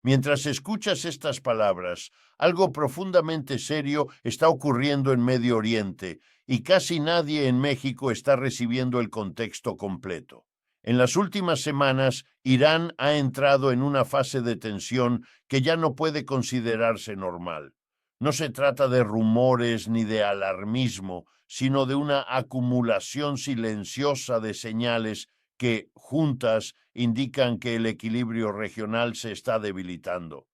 Mientras escuchas estas palabras, algo profundamente serio está ocurriendo en Medio Oriente y casi nadie en México está recibiendo el contexto completo. En las últimas semanas, Irán ha entrado en una fase de tensión que ya no puede considerarse normal. No se trata de rumores ni de alarmismo, sino de una acumulación silenciosa de señales que, juntas, indican que el equilibrio regional se está debilitando.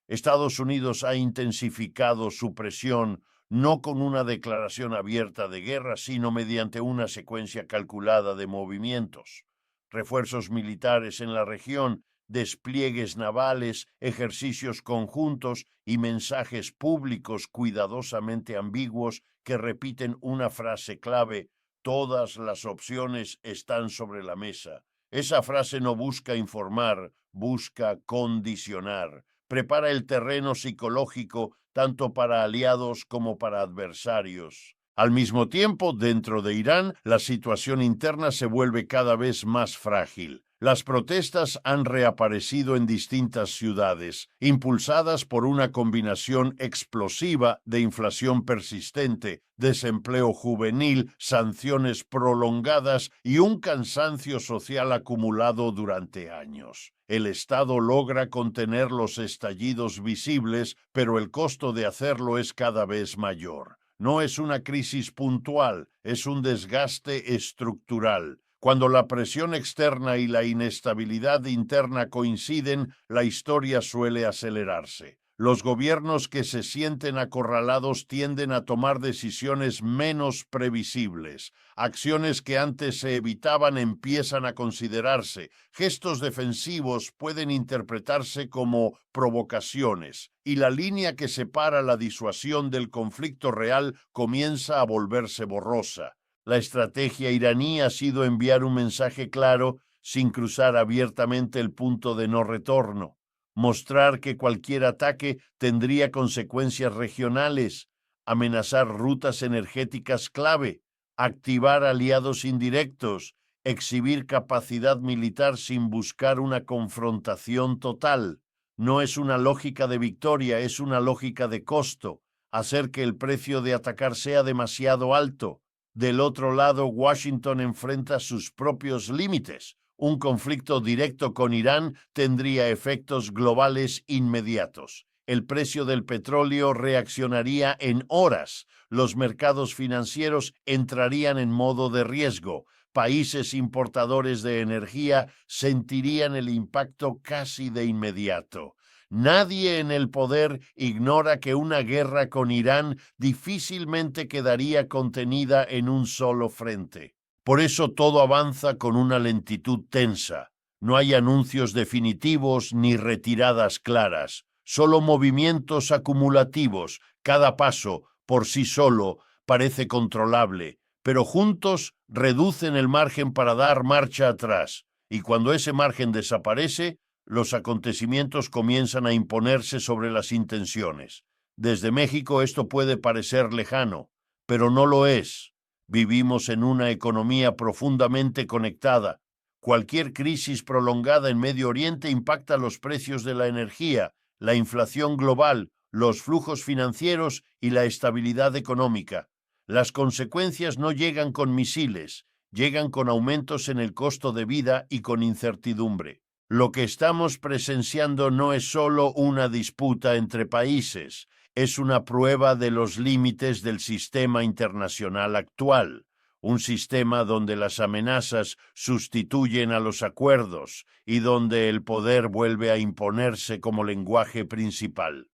Estados Unidos ha intensificado su presión no con una declaración abierta de guerra, sino mediante una secuencia calculada de movimientos. Refuerzos militares en la región, despliegues navales, ejercicios conjuntos y mensajes públicos cuidadosamente ambiguos que repiten una frase clave: todas las opciones están sobre la mesa. Esa frase no busca informar, busca condicionar. Prepara el terreno psicológico tanto para aliados como para adversarios. Al mismo tiempo, dentro de Irán, la situación interna se vuelve cada vez más frágil. Las protestas han reaparecido en distintas ciudades, impulsadas por una combinación explosiva de inflación persistente, desempleo juvenil, sanciones prolongadas y un cansancio social acumulado durante años. El Estado logra contener los estallidos visibles, pero el costo de hacerlo es cada vez mayor. No es una crisis puntual, es un desgaste estructural. Cuando la presión externa y la inestabilidad interna coinciden, la historia suele acelerarse. Los gobiernos que se sienten acorralados tienden a tomar decisiones menos previsibles. Acciones que antes se evitaban empiezan a considerarse. Gestos defensivos pueden interpretarse como provocaciones, y la línea que separa la disuasión del conflicto real comienza a volverse borrosa. La estrategia iraní ha sido enviar un mensaje claro sin cruzar abiertamente el punto de no retorno. Mostrar que cualquier ataque tendría consecuencias regionales, amenazar rutas energéticas clave, activar aliados indirectos, exhibir capacidad militar sin buscar una confrontación total. No es una lógica de victoria, es una lógica de costo, hacer que el precio de atacar sea demasiado alto. Del otro lado, Washington enfrenta sus propios límites. Un conflicto directo con Irán tendría efectos globales inmediatos. El precio del petróleo reaccionaría en horas. Los mercados financieros entrarían en modo de riesgo. Países importadores de energía sentirían el impacto casi de inmediato. Nadie en el poder ignora que una guerra con Irán difícilmente quedaría contenida en un solo frente. Por eso todo avanza con una lentitud tensa. No hay anuncios definitivos ni retiradas claras, solo movimientos acumulativos. Cada paso, por sí solo, parece controlable, pero juntos reducen el margen para dar marcha atrás. Y cuando ese margen desaparece, los acontecimientos comienzan a imponerse sobre las intenciones. Desde México esto puede parecer lejano, pero no lo es. Vivimos en una economía profundamente conectada. Cualquier crisis prolongada en Medio Oriente impacta los precios de la energía, la inflación global, los flujos financieros y la estabilidad económica. Las consecuencias no llegan con misiles, llegan con aumentos en el costo de vida y con incertidumbre. Lo que estamos presenciando no es solo una disputa entre países, es una prueba de los límites del sistema internacional actual, un sistema donde las amenazas sustituyen a los acuerdos y donde el poder vuelve a imponerse como lenguaje principal.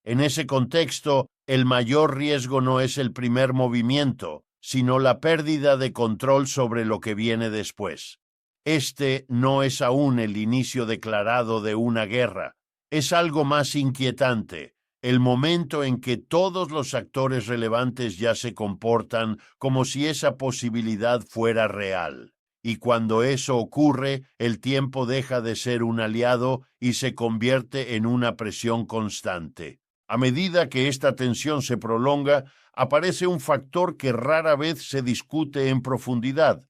En ese contexto, el mayor riesgo no es el primer movimiento, sino la pérdida de control sobre lo que viene después. Este no es aún el inicio declarado de una guerra. Es algo más inquietante, el momento en que todos los actores relevantes ya se comportan como si esa posibilidad fuera real. Y cuando eso ocurre, el tiempo deja de ser un aliado y se convierte en una presión constante. A medida que esta tensión se prolonga, aparece un factor que rara vez se discute en profundidad.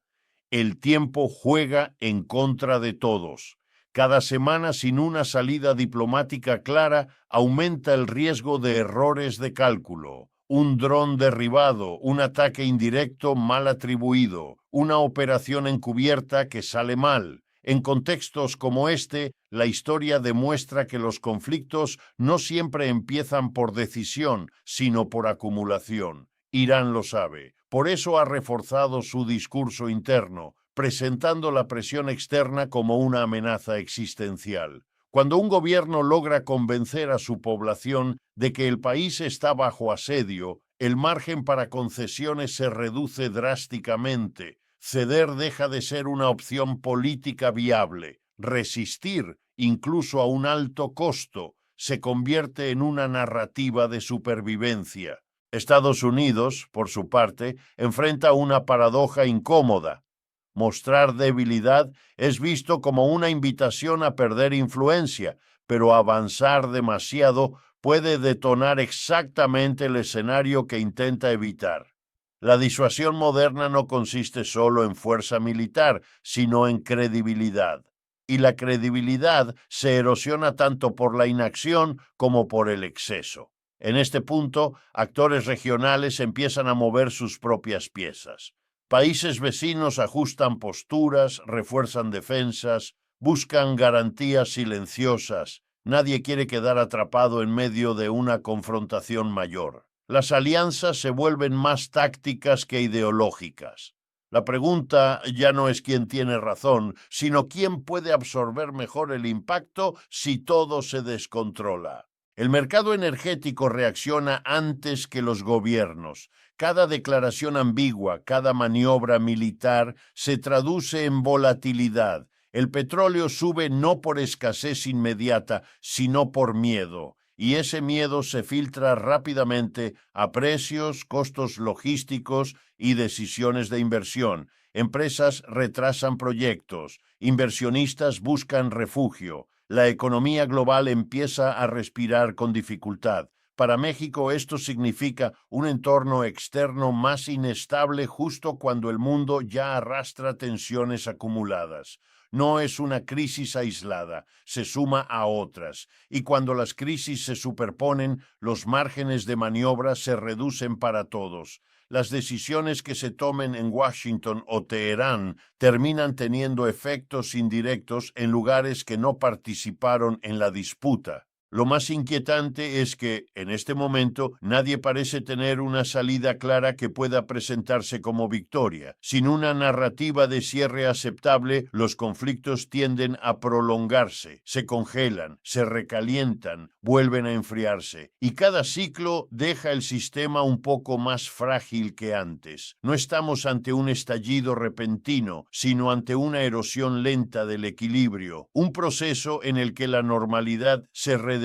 El tiempo juega en contra de todos. Cada semana sin una salida diplomática clara aumenta el riesgo de errores de cálculo. Un dron derribado, un ataque indirecto mal atribuido, una operación encubierta que sale mal. En contextos como este, la historia demuestra que los conflictos no siempre empiezan por decisión, sino por acumulación. Irán lo sabe. Por eso ha reforzado su discurso interno, presentando la presión externa como una amenaza existencial. Cuando un gobierno logra convencer a su población de que el país está bajo asedio, el margen para concesiones se reduce drásticamente. Ceder deja de ser una opción política viable. Resistir, incluso a un alto costo, se convierte en una narrativa de supervivencia. Estados Unidos, por su parte, enfrenta una paradoja incómoda. Mostrar debilidad es visto como una invitación a perder influencia, pero avanzar demasiado puede detonar exactamente el escenario que intenta evitar. La disuasión moderna no consiste solo en fuerza militar, sino en credibilidad. Y la credibilidad se erosiona tanto por la inacción como por el exceso. En este punto, actores regionales empiezan a mover sus propias piezas. Países vecinos ajustan posturas, refuerzan defensas, buscan garantías silenciosas. Nadie quiere quedar atrapado en medio de una confrontación mayor. Las alianzas se vuelven más tácticas que ideológicas. La pregunta ya no es quién tiene razón, sino quién puede absorber mejor el impacto si todo se descontrola. El mercado energético reacciona antes que los gobiernos. Cada declaración ambigua, cada maniobra militar se traduce en volatilidad. El petróleo sube no por escasez inmediata, sino por miedo. Y ese miedo se filtra rápidamente a precios, costos logísticos y decisiones de inversión. Empresas retrasan proyectos, inversionistas buscan refugio. La economía global empieza a respirar con dificultad. Para México esto significa un entorno externo más inestable justo cuando el mundo ya arrastra tensiones acumuladas. No es una crisis aislada, se suma a otras, y cuando las crisis se superponen, los márgenes de maniobra se reducen para todos. Las decisiones que se tomen en Washington o Teherán terminan teniendo efectos indirectos en lugares que no participaron en la disputa. Lo más inquietante es que, en este momento, nadie parece tener una salida clara que pueda presentarse como victoria. Sin una narrativa de cierre aceptable, los conflictos tienden a prolongarse, se congelan, se recalientan, vuelven a enfriarse, y cada ciclo deja el sistema un poco más frágil que antes. No estamos ante un estallido repentino, sino ante una erosión lenta del equilibrio, un proceso en el que la normalidad se redefine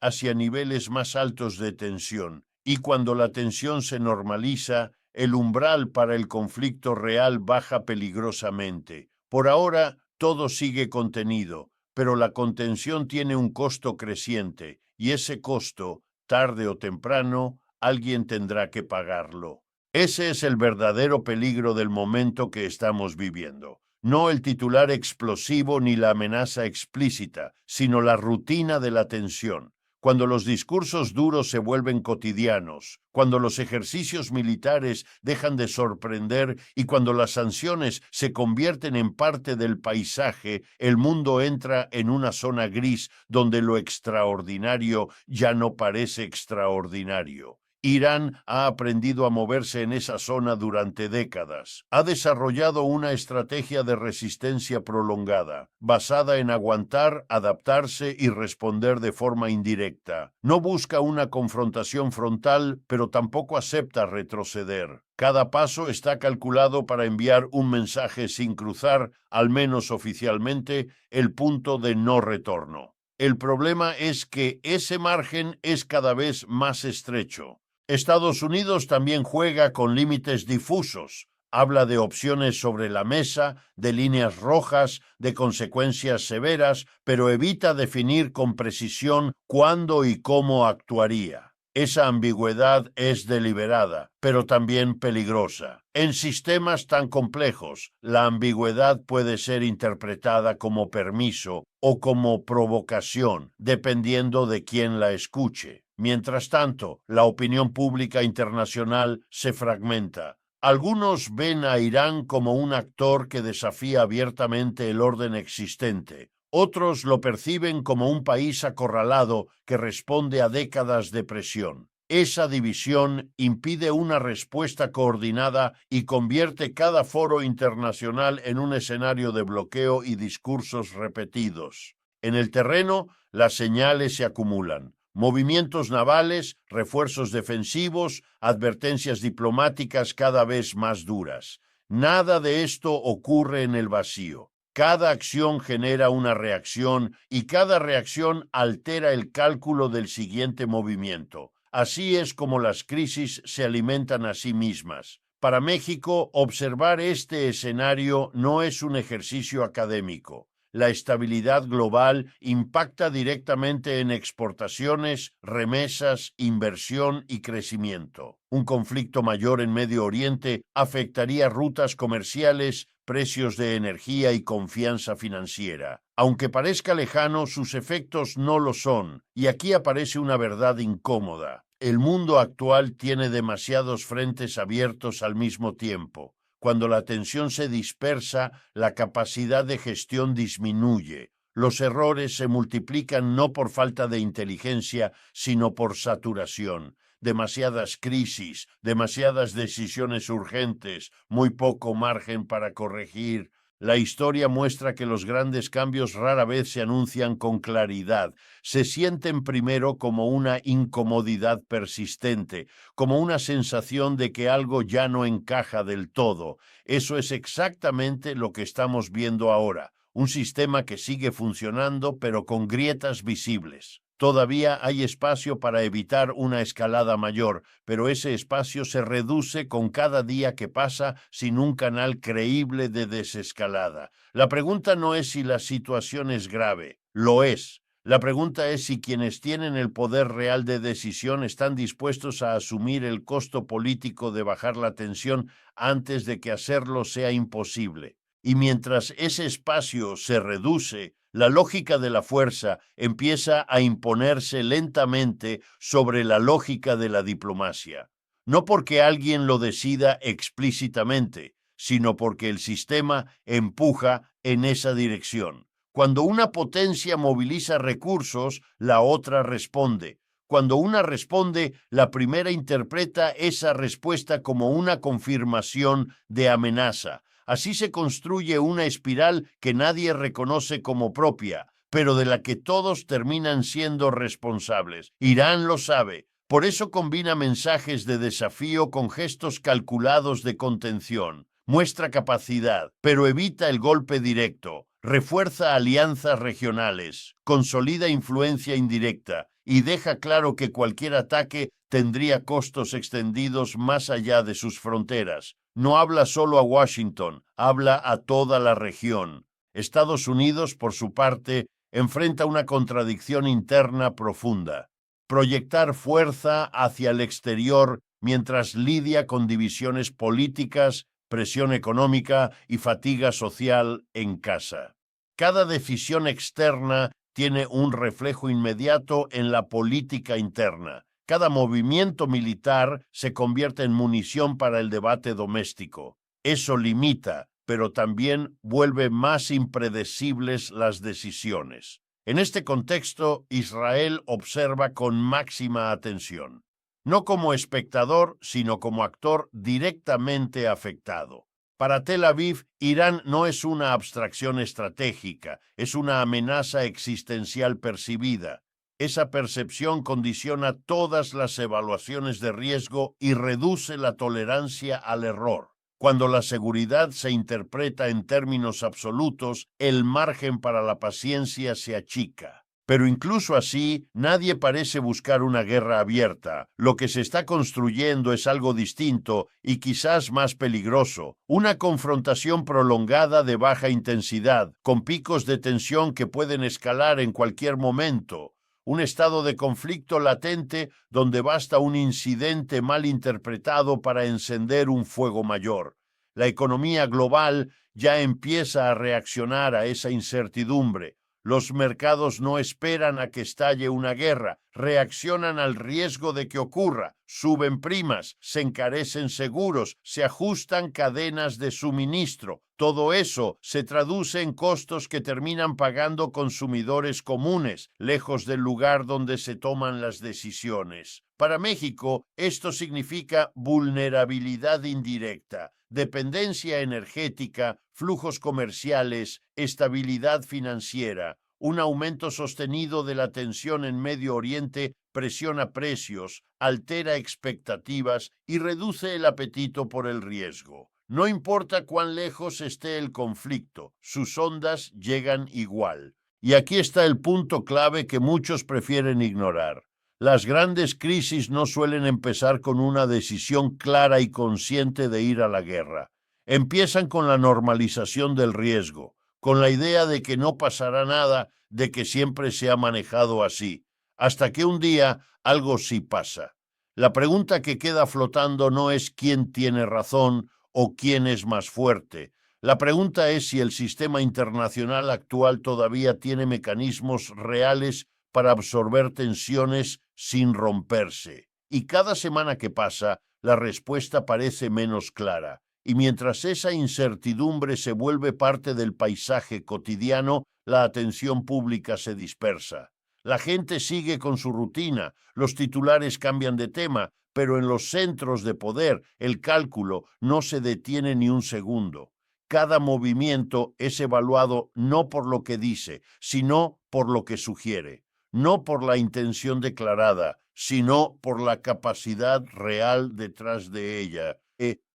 hacia niveles más altos de tensión, y cuando la tensión se normaliza, el umbral para el conflicto real baja peligrosamente. Por ahora, todo sigue contenido, pero la contención tiene un costo creciente, y ese costo, tarde o temprano, alguien tendrá que pagarlo. Ese es el verdadero peligro del momento que estamos viviendo. No el titular explosivo ni la amenaza explícita, sino la rutina de la tensión. Cuando los discursos duros se vuelven cotidianos, cuando los ejercicios militares dejan de sorprender y cuando las sanciones se convierten en parte del paisaje, el mundo entra en una zona gris donde lo extraordinario ya no parece extraordinario. Irán ha aprendido a moverse en esa zona durante décadas. Ha desarrollado una estrategia de resistencia prolongada, basada en aguantar, adaptarse y responder de forma indirecta. No busca una confrontación frontal, pero tampoco acepta retroceder. Cada paso está calculado para enviar un mensaje sin cruzar, al menos oficialmente, el punto de no retorno. El problema es que ese margen es cada vez más estrecho. Estados Unidos también juega con límites difusos. Habla de opciones sobre la mesa, de líneas rojas, de consecuencias severas, pero evita definir con precisión cuándo y cómo actuaría. Esa ambigüedad es deliberada, pero también peligrosa. En sistemas tan complejos, la ambigüedad puede ser interpretada como permiso o como provocación, dependiendo de quién la escuche. Mientras tanto, la opinión pública internacional se fragmenta. Algunos ven a Irán como un actor que desafía abiertamente el orden existente. Otros lo perciben como un país acorralado que responde a décadas de presión. Esa división impide una respuesta coordinada y convierte cada foro internacional en un escenario de bloqueo y discursos repetidos. En el terreno, las señales se acumulan. Movimientos navales, refuerzos defensivos, advertencias diplomáticas cada vez más duras. Nada de esto ocurre en el vacío. Cada acción genera una reacción y cada reacción altera el cálculo del siguiente movimiento. Así es como las crisis se alimentan a sí mismas. Para México, observar este escenario no es un ejercicio académico. La estabilidad global impacta directamente en exportaciones, remesas, inversión y crecimiento. Un conflicto mayor en Medio Oriente afectaría rutas comerciales, precios de energía y confianza financiera. Aunque parezca lejano, sus efectos no lo son, y aquí aparece una verdad incómoda. El mundo actual tiene demasiados frentes abiertos al mismo tiempo. Cuando la atención se dispersa, la capacidad de gestión disminuye. Los errores se multiplican no por falta de inteligencia, sino por saturación. Demasiadas crisis, demasiadas decisiones urgentes, muy poco margen para corregir. La historia muestra que los grandes cambios rara vez se anuncian con claridad. Se sienten primero como una incomodidad persistente, como una sensación de que algo ya no encaja del todo. Eso es exactamente lo que estamos viendo ahora. Un sistema que sigue funcionando, pero con grietas visibles. Todavía hay espacio para evitar una escalada mayor, pero ese espacio se reduce con cada día que pasa sin un canal creíble de desescalada. La pregunta no es si la situación es grave, lo es. La pregunta es si quienes tienen el poder real de decisión están dispuestos a asumir el costo político de bajar la tensión antes de que hacerlo sea imposible. Y mientras ese espacio se reduce, la lógica de la fuerza empieza a imponerse lentamente sobre la lógica de la diplomacia. No porque alguien lo decida explícitamente, sino porque el sistema empuja en esa dirección. Cuando una potencia moviliza recursos, la otra responde. Cuando una responde, la primera interpreta esa respuesta como una confirmación de amenaza. Así se construye una espiral que nadie reconoce como propia, pero de la que todos terminan siendo responsables. Irán lo sabe. Por eso combina mensajes de desafío con gestos calculados de contención. Muestra capacidad, pero evita el golpe directo. Refuerza alianzas regionales, consolida influencia indirecta y deja claro que cualquier ataque tendría costos extendidos más allá de sus fronteras. No habla solo a Washington, habla a toda la región. Estados Unidos, por su parte, enfrenta una contradicción interna profunda. Proyectar fuerza hacia el exterior mientras lidia con divisiones políticas, presión económica y fatiga social en casa. Cada decisión externa tiene un reflejo inmediato en la política interna. Cada movimiento militar se convierte en munición para el debate doméstico. Eso limita, pero también vuelve más impredecibles las decisiones. En este contexto, Israel observa con máxima atención, no como espectador, sino como actor directamente afectado. Para Tel Aviv, Irán no es una abstracción estratégica, es una amenaza existencial percibida. Esa percepción condiciona todas las evaluaciones de riesgo y reduce la tolerancia al error. Cuando la seguridad se interpreta en términos absolutos, el margen para la paciencia se achica. Pero incluso así, nadie parece buscar una guerra abierta. Lo que se está construyendo es algo distinto y quizás más peligroso. Una confrontación prolongada de baja intensidad, con picos de tensión que pueden escalar en cualquier momento. un estado de conflicto latente donde basta un incidente mal interpretado para encender un fuego mayor. La economía global ya empieza a reaccionar a esa incertidumbre. Los mercados no esperan a que estalle una guerra, reaccionan al riesgo de que ocurra, suben primas, se encarecen seguros, se ajustan cadenas de suministro. Todo eso se traduce en costos que terminan pagando consumidores comunes, lejos del lugar donde se toman las decisiones. Para México, esto significa vulnerabilidad indirecta, dependencia energética, flujos comerciales, estabilidad financiera. Un aumento sostenido de la tensión en Medio Oriente presiona precios, altera expectativas y reduce el apetito por el riesgo. No importa cuán lejos esté el conflicto, sus ondas llegan igual. Y aquí está el punto clave que muchos prefieren ignorar. Las grandes crisis no suelen empezar con una decisión clara y consciente de ir a la guerra. Empiezan con la normalización del riesgo, con la idea de que no pasará nada, de que siempre se ha manejado así, hasta que un día algo sí pasa. La pregunta que queda flotando no es quién tiene razón o quién es más fuerte. La pregunta es si el sistema internacional actual todavía tiene mecanismos reales para absorber tensiones sin romperse. Y cada semana que pasa, la respuesta parece menos clara. Y mientras esa incertidumbre se vuelve parte del paisaje cotidiano, la atención pública se dispersa. La gente sigue con su rutina, los titulares cambian de tema, pero en los centros de poder el cálculo no se detiene ni un segundo. Cada movimiento es evaluado no por lo que dice, sino por lo que sugiere. No por la intención declarada, sino por la capacidad real detrás de ella.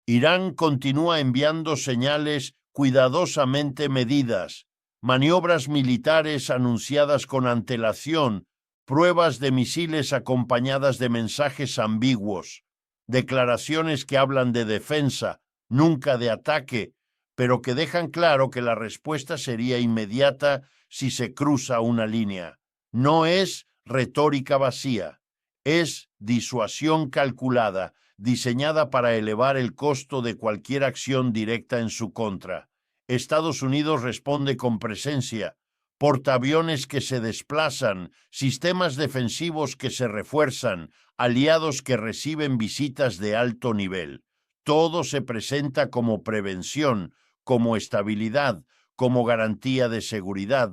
Irán continúa enviando señales cuidadosamente medidas, maniobras militares anunciadas con antelación, pruebas de misiles acompañadas de mensajes ambiguos, declaraciones que hablan de defensa, nunca de ataque, pero que dejan claro que la respuesta sería inmediata si se cruza una línea. No es retórica vacía, es disuasión calculada, diseñada para elevar el costo de cualquier acción directa en su contra. Estados Unidos responde con presencia, portaaviones que se desplazan, sistemas defensivos que se refuerzan, aliados que reciben visitas de alto nivel. Todo se presenta como prevención, como estabilidad, como garantía de seguridad.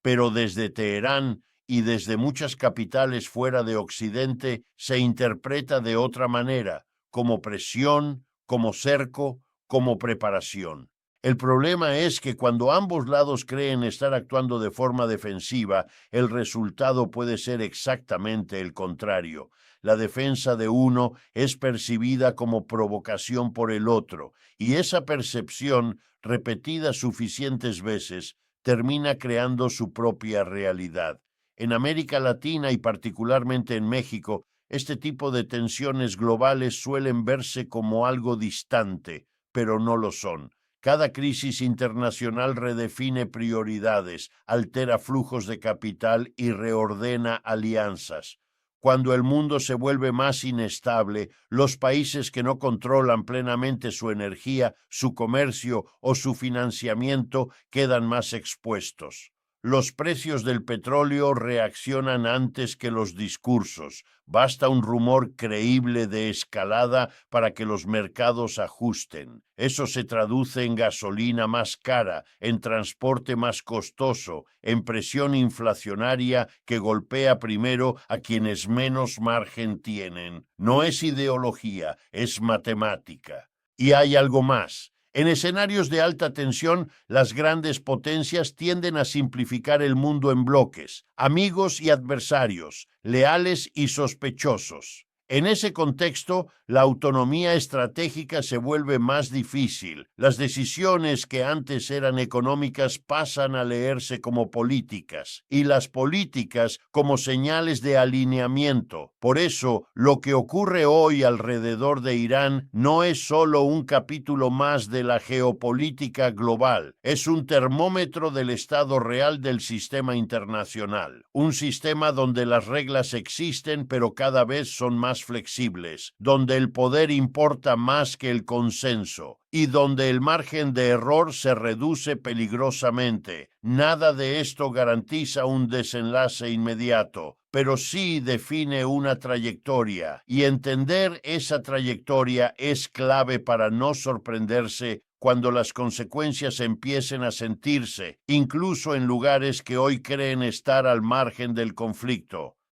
Pero desde Teherán y desde muchas capitales fuera de Occidente se interpreta de otra manera, como presión, como cerco, como preparación. El problema es que cuando ambos lados creen estar actuando de forma defensiva, el resultado puede ser exactamente el contrario. La defensa de uno es percibida como provocación por el otro, y esa percepción, repetida suficientes veces, termina creando su propia realidad. En América Latina y particularmente en México, este tipo de tensiones globales suelen verse como algo distante, pero no lo son. Cada crisis internacional redefine prioridades, altera flujos de capital y reordena alianzas. Cuando el mundo se vuelve más inestable, los países que no controlan plenamente su energía, su comercio o su financiamiento quedan más expuestos. Los precios del petróleo reaccionan antes que los discursos. Basta un rumor creíble de escalada para que los mercados ajusten. Eso se traduce en gasolina más cara, en transporte más costoso, en presión inflacionaria que golpea primero a quienes menos margen tienen. No es ideología, es matemática. Y hay algo más. En escenarios de alta tensión, las grandes potencias tienden a simplificar el mundo en bloques, amigos y adversarios, leales y sospechosos. En ese contexto, la autonomía estratégica se vuelve más difícil. Las decisiones que antes eran económicas pasan a leerse como políticas y las políticas como señales de alineamiento. Por eso, lo que ocurre hoy alrededor de Irán no es solo un capítulo más de la geopolítica global, es un termómetro del estado real del sistema internacional. Un sistema donde las reglas existen pero cada vez son más flexibles, donde el poder importa más que el consenso y donde el margen de error se reduce peligrosamente. Nada de esto garantiza un desenlace inmediato, pero sí define una trayectoria, y entender esa trayectoria es clave para no sorprenderse cuando las consecuencias empiecen a sentirse, incluso en lugares que hoy creen estar al margen del conflicto.